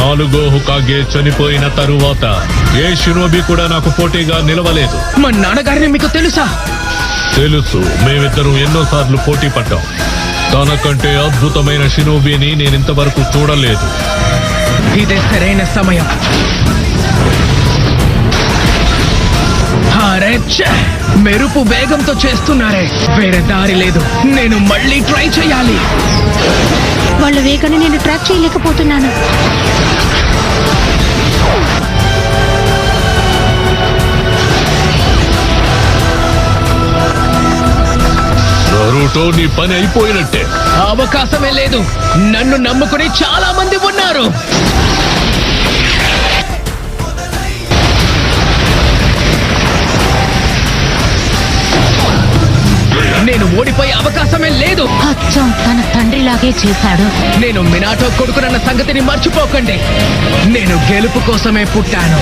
4వ హోకాగే చనిపోయిన తరువాత ఏ షినోబి కూడా నాకు పోటీగా నిలవలేదు. మా నాన్నగారిని మీకు తెలుసా? తెలుసు. మేమిద్దరం ఎన్నోసార్లు పోటీ పడ్డాం. తనకంటే అద్భుతమైన షినోబిని నేనింతవరకు చూడలేదు. ఇదే సరైన సమయం. అరే ఛే! మెరుపు వేగంతో చేస్తున్నారే, వేరే దారి లేదు. నేను మళ్ళీ ట్రై చేయాలి. వాళ్ళ వేగాన్ని నేను ట్రాక్ చేయలేకపోతున్నాను. నరుటో, నీ పని అయిపోయినట్టే. అవకాశమే లేదు. నన్ను నమ్ముకుని చాలా మంది ఉన్నారు. నేను ఓడిపోయే అవకాశమే లేదు. అచ్చం తన తండ్రిలాగే చేశాడు. నేను మినాటో కొడుకునన్న సంగతిని మర్చిపోకండి. నేను గెలుపు కోసమే పుట్టాను.